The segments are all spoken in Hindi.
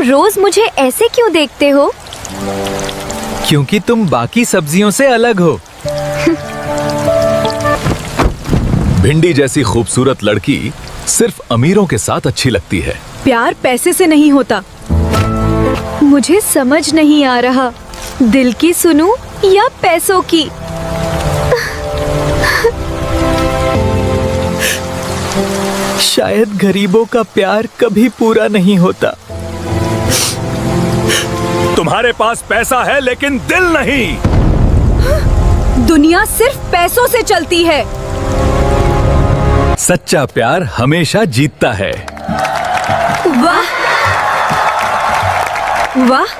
रोज मुझे ऐसे क्यों देखते हो? क्योंकि तुम बाकी सब्जियों से अलग हो। भिंडी जैसी खूबसूरत लड़की सिर्फ अमीरों के साथ अच्छी लगती है। प्यार पैसे से नहीं होता। मुझे समझ नहीं आ रहा, दिल की सुनूं या पैसों की? शायद गरीबों का प्यार कभी पूरा नहीं होता। तुम्हारे पास पैसा है लेकिन दिल नहीं। दुनिया सिर्फ पैसों से चलती है। सच्चा प्यार हमेशा जीतता है। वाह वाह।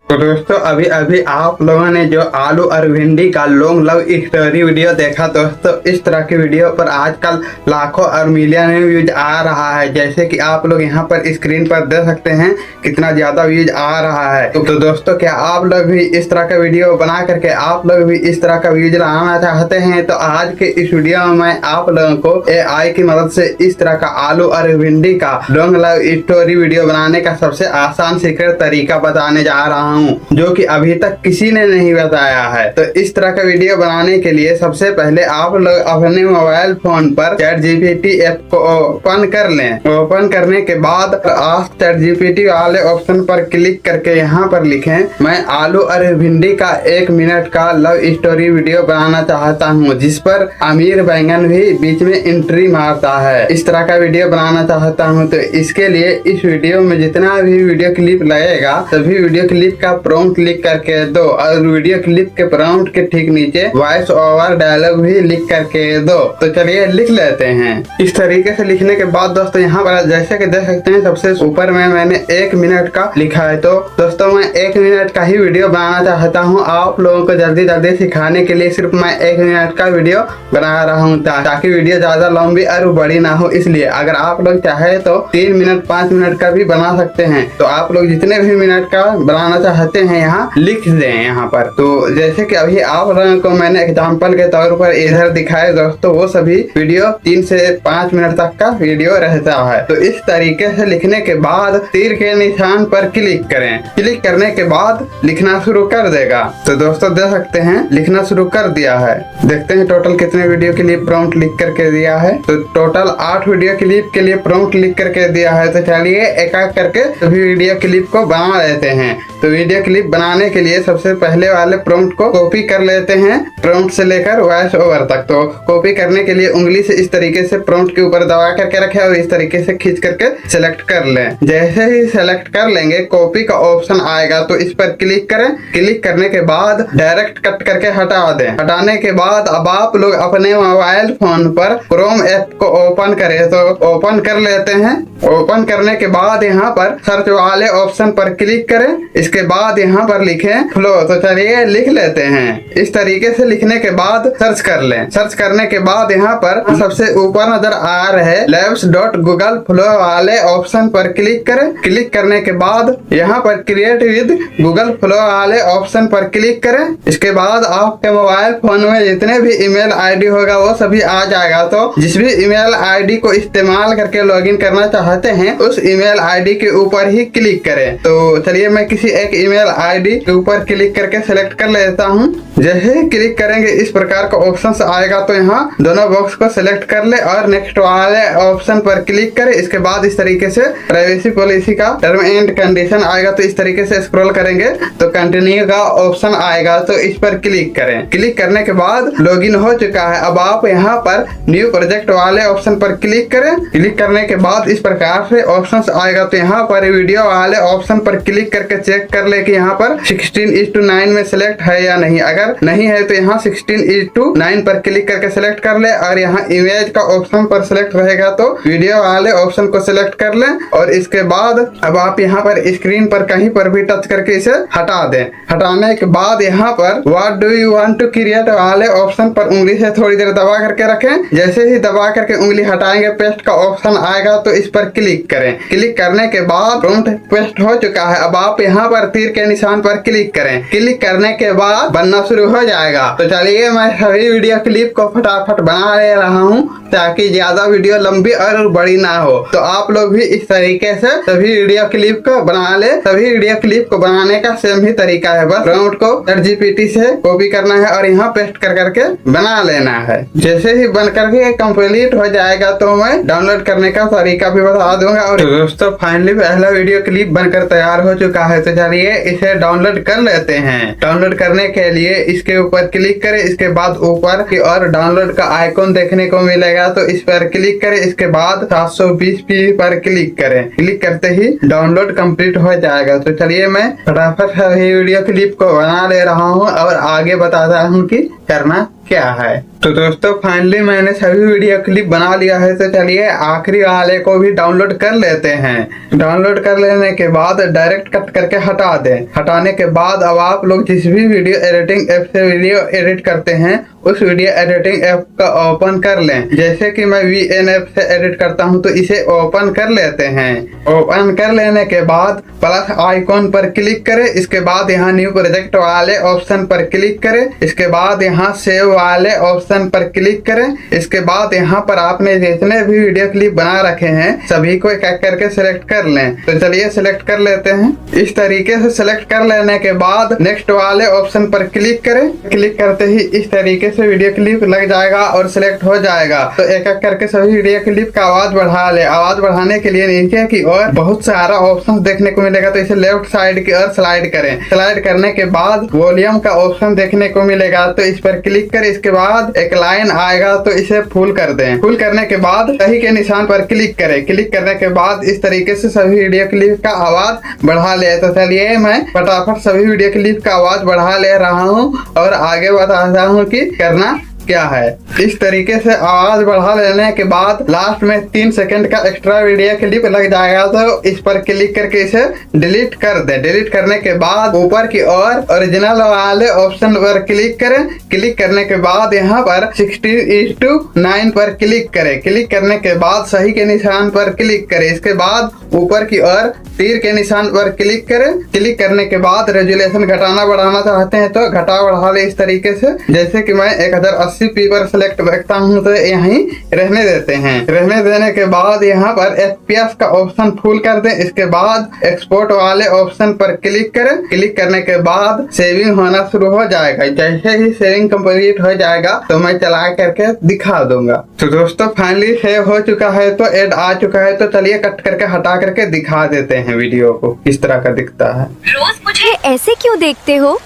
तो दोस्तों अभी अभी आप लोगों ने जो आलू और भिंडी का लॉन्ग लव स्टोरी वीडियो देखा दोस्तों, इस तरह की वीडियो पर आजकल लाखों और मिलियन में व्यूज आ रहा है। जैसे कि आप लोग यहाँ पर स्क्रीन पर देख सकते हैं कितना ज्यादा व्यूज आ रहा है। तो दोस्तों क्या आप लोग भी इस तरह का वीडियो बना करके आप लोग भी इस तरह का व्यूज लाना चाहते हैं? तो आज के इस वीडियो में मैं आप लोगों को AI की मदद से इस तरह का आलू और भिंडी का लॉन्ग लव स्टोरी वीडियो बनाने का सबसे आसान सीक्रेट तरीका बताने जा रहा हूँ, जो कि अभी तक किसी ने नहीं बताया है। तो इस तरह का वीडियो बनाने के लिए सबसे पहले आप लोग अपने मोबाइल फोन पर ChatGPT ऐप को ओपन कर लें। ओपन करने के बाद आस्क ChatGPT वाले ऑप्शन पर क्लिक करके यहाँ पर लिखें, मैं आलू और भिंडी का 1 मिनट का लव स्टोरी वीडियो बनाना चाहता हूँ जिस पर अमीर बैंगन भी बीच में एंट्री मारता है। इस तरह का वीडियो बनाना चाहता हूँ। तो इसके लिए इस वीडियो में जितना भी वीडियो क्लिप लगेगा सभी वीडियो क्लिप का प्रॉम्प्ट लिख करके दो और वीडियो क्लिप के प्रॉम्प्ट के ठीक नीचे वॉइस ओवर डायलॉग भी लिख करके दो। तो चलिए लिख लेते हैं। इस तरीके से लिखने के बाद दोस्तों यहाँ पर जैसे कि देख सकते हैं सबसे ऊपर में मैंने 1 मिनट का लिखा है। तो दोस्तों मैं 1 मिनट का ही वीडियो बनाना चाहता हूँ। आप लोगों को जल्दी जल्दी सिखाने के लिए सिर्फ मैं 1 मिनट का वीडियो बना रहा हूँ ताकि वीडियो ज्यादा लंबी और बड़ी ना हो। इसलिए अगर आप लोग चाहे तो 3 मिनट 5 मिनट का भी बना सकते हैं। तो आप लोग जितने भी मिनट का बनाना चाहते हैं यहाँ लिख दें यहाँ पर। तो जैसे कि अभी आप लोगों को मैंने एग्जांपल के तौर पर इधर दिखाए दोस्तों, वो सभी वीडियो 3 से 5 मिनट तक का वीडियो रहता है। तो इस तरीके से लिखने के बाद तीर के निशान पर क्लिक करें। क्लिक करने के बाद लिखना शुरू कर देगा। तो दोस्तों देख सकते हैं लिखना शुरू कर दिया है। देखते हैं टोटल कितने वीडियो के लिए प्रॉम्प्ट लिख करके दिया है। तो टोटल 8 वीडियो क्लिप के लिए प्रॉम्प्ट लिख करके दिया है। तो चलिए एक एक करके सभी वीडियो क्लिप को बना लेते हैं। तो वीडियो क्लिप बनाने के लिए सबसे पहले वाले प्रॉम्प्ट को कॉपी कर लेते हैं, प्रॉम्प्ट से लेकर वॉइस ओवर तक। तो कॉपी करने के लिए उंगली से इस तरीके से प्रॉम्प्ट के ऊपर दबा करके रखें और इस तरीके से खींच करके सिलेक्ट कर लें। जैसे ही सिलेक्ट कर लेंगे कॉपी का ऑप्शन आएगा तो इस पर क्लिक करें। क्लिक करने के बाद डायरेक्ट कट करके हटा दें। हटाने के बाद अब आप लोग अपने मोबाइल फोन पर क्रोम ऐप को ओपन करें। तो ओपन कर लेते हैं। ओपन करने के बाद यहाँ पर सर्च वाले ऑप्शन पर क्लिक करें। इसके बाद यहाँ पर लिखें फ्लो। तो चलिए लिख लेते हैं। इस तरीके से लिखने के बाद सर्च कर लें। सर्च करने के बाद यहाँ पर सबसे ऊपर नजर आ रहे labs.google फ्लो वाले ऑप्शन पर क्लिक करें। क्लिक करने के बाद यहाँ पर क्रिएट विद गूगल फ्लो वाले ऑप्शन पर क्लिक करें। इसके बाद आपके मोबाइल फोन में जितने भी ईमेल आईडी होगा वो सभी आ जाएगा। तो जिस भी ईमेल आईडी को इस्तेमाल करके लॉगिन करना चाहते हैं उस ईमेल आईडी के ऊपर ही क्लिक करें। तो चलिए मैं किसी एक ईमेल आईडी के ऊपर क्लिक करके सेलेक्ट कर लेता हूँ। जैसे ही क्लिक करेंगे इस प्रकार का ऑप्शन आएगा। तो यहाँ दोनों बॉक्स को सिलेक्ट कर ले और नेक्स्ट वाले ऑप्शन पर क्लिक करें। इसके बाद इस तरीके से प्राइवेसी पॉलिसी का टर्म एंड कंडीशन आएगा। तो इस तरीके से स्क्रॉल करेंगे तो कंटिन्यू का ऑप्शन आएगा। तो इस पर क्लिक करें। क्लिक करने के बाद लॉगिन हो चुका है। अब आप यहाँ पर न्यू प्रोजेक्ट वाले ऑप्शन पर क्लिक करें। क्लिक करने के बाद इस प्रकार से ऑप्शन आएगा। तो यहाँ पर वीडियो वाले ऑप्शन पर क्लिक करके चेक कर ले कि यहाँ पर 16:9 में सिलेक्ट है या नहीं। अगर नहीं है तो यहाँ 16:9 पर क्लिक करके सिलेक्ट कर ले और यहाँ इमेज का ऑप्शन पर सिलेक्ट रहेगा तो वीडियो वाले ऑप्शन को सिलेक्ट कर ले। और इसके बाद अब आप यहाँ पर स्क्रीन पर कहीं पर भी टच करके इसे हटा दें। हटाने के बाद यहाँ पर what do you want to create वाले ऑप्शन पर उंगली से थोड़ी देर दबा करके रखें। जैसे ही दबा करके उंगली हटाएंगे पेस्ट का ऑप्शन आएगा। तो इस पर क्लिक करें। क्लिक करने के बाद प्रॉम्प्ट पेस्ट हो चुका है। अब आप यहाँ पर तीर के निशान पर क्लिक करें। क्लिक करने के बाद बनना शुरू हो जाएगा। तो चलिए मैं सभी वीडियो क्लिप को फटाफट बना ले रहा हूँ ताकि ज्यादा वीडियो लंबी और बड़ी ना हो। तो आप लोग भी इस तरीके से सभी वीडियो क्लिप को बना ले। सभी वीडियो क्लिप को बनाने का सेम ही तरीका है, बस प्रॉम्प्ट को ChatGPT से कॉपी करना है और यहाँ पेस्ट कर करके बना लेना है। जैसे ही बन करके कंप्लीट हो जाएगा तो मैं डाउनलोड करने का तरीका भी बता दूंगा। और दोस्तों फाइनली पहला वीडियो क्लिप बनकर तैयार हो चुका है। तो चलिए इसे डाउनलोड कर लेते हैं। डाउनलोड करने के लिए इसके ऊपर क्लिक करें, इसके बाद ऊपर की और डाउनलोड का आइकॉन देखने को मिलेगा तो इस पर क्लिक करें। इसके बाद 720p पर क्लिक करें। क्लिक करते ही डाउनलोड कंप्लीट हो जाएगा। तो चलिए मैं फटाफट सभी वीडियो क्लिप को बना ले रहा हूँ और आगे बताता हूँ कि करना क्या है। तो दोस्तों फाइनली मैंने सभी वीडियो क्लिप बना लिया है। तो चलिए आखिरी वाले को भी डाउनलोड कर लेते हैं। डाउनलोड कर लेने के बाद डायरेक्ट कट करके हटा दें। हटाने के बाद अब आप लोग जिस भी वीडियो एडिटिंग ऐप से वीडियो एडिट करते हैं उस वीडियो एडिटिंग ऐप का ओपन कर लें। जैसे कि मैं VN ऐप से एडिट करता हूं तो इसे ओपन कर लेते हैं। ओपन कर लेने के बाद प्लस आइकॉन पर क्लिक करें। इसके बाद यहाँ न्यू प्रोजेक्ट वाले ऑप्शन पर क्लिक करें। इसके बाद यहाँ सेव वाले ऑप्शन पर क्लिक करें। इसके बाद यहाँ पर आपने जितने भी वीडियो क्लिप बना रखे हैं सभी को एक एक करके सिलेक्ट कर लें। तो चलिए सिलेक्ट कर लेते हैं। इस तरीके से सिलेक्ट कर लेने के बाद नेक्स्ट वाले ऑप्शन पर क्लिक करें। क्लिक करते ही इस तरीके से वीडियो क्लिप लग जाएगा और सिलेक्ट हो जाएगा। तो एक एक करके सभी वीडियो क्लिप का आवाज बढ़ा ले। आवाज बढ़ाने के लिए नीचे की ओर बहुत सारा ऑप्शन देखने को मिलेगा तो इसे लेफ्ट साइड की ओर स्लाइड करें। स्लाइड करने के बाद वॉल्यूम का ऑप्शन देखने को मिलेगा तो इस पर क्लिक करें। इसके बाद एक लाइन आएगा तो इसे फुल कर दें। फुल करने के बाद सही के निशान पर क्लिक करें। क्लिक करने के बाद इस तरीके से सभी वीडियो क्लिप का आवाज बढ़ा ले। तो चलिए मैं फटाफट सभी वीडियो क्लिप का आवाज बढ़ा ले रहा हूँ और आगे बताता हूँ कि करना क्या है। इस तरीके से आवाज बढ़ा लेने के बाद लास्ट में 3 सेकंड का एक्स्ट्रा वीडियो क्लिप लग जाएगा तो इस पर क्लिक करके इसे डिलीट कर दें। डिलीट करने के बाद ऊपर की ओर ओरिजिनल वाले ऑप्शन पर क्लिक करें। क्लिक करने के बाद यहाँ पर 16:9 पर क्लिक करें। क्लिक करने के बाद सही के निशान पर क्लिक करें। इसके बाद ऊपर की ओर तीर के निशान पर क्लिक करें। क्लिक करने के बाद रेजुलेशन घटाना बढ़ाना चाहते हैं तो घटा बढ़ा ले इस तरीके से। जैसे कि मैं 1080p पर सिलेक्ट रखता हूं तो यहीं रहने देते हैं। रहने देने के बाद यहाँ पर FPS का ऑप्शन फुल कर दें। इसके बाद एक्सपोर्ट वाले ऑप्शन पर क्लिक करें। क्लिक करने के बाद सेविंग होना शुरू हो जाएगा। जैसे ही सेविंग कंप्लीट हो जाएगा तो मैं चला करके दिखा दूंगा। तो दोस्तों फाइनली सेव हो चुका है तो एड आ चुका है। तो चलिए कट करके हटा करके दिखा देते हैं वीडियो को किस तरह का दिखता है। रोज मुझे ऐसे क्यों देखते हो?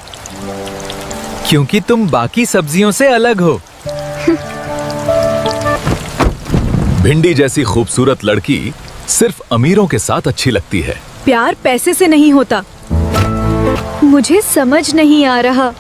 क्योंकि तुम बाकी सब्जियों से अलग हो। भिंडी जैसी खूबसूरत लड़की सिर्फ अमीरों के साथ अच्छी लगती है। प्यार पैसे से नहीं होता। मुझे समझ नहीं आ रहा,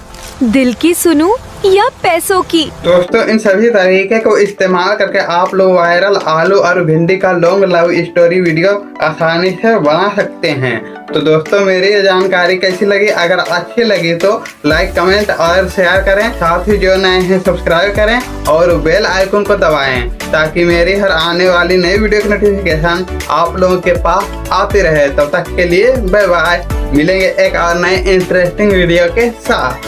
दिल की सुनूं या पैसों की? दोस्तों इन सभी तरीके को इस्तेमाल करके आप लोग वायरल आलू और भिंडी का लॉन्ग लव स्टोरी वीडियो आसानी से बना सकते हैं। तो दोस्तों मेरी ये जानकारी कैसी लगी? अगर अच्छी लगी तो लाइक कमेंट और शेयर करें। साथ ही जो नए हैं सब्सक्राइब करें और बेल आइकन को दबाएं ताकि मेरी हर आने वाली नई वीडियो की नोटिफिकेशन आप लोगों के पास आती रहे। तब तक के लिए बाय बाय। मिलेंगे एक और नए इंटरेस्टिंग वीडियो के साथ।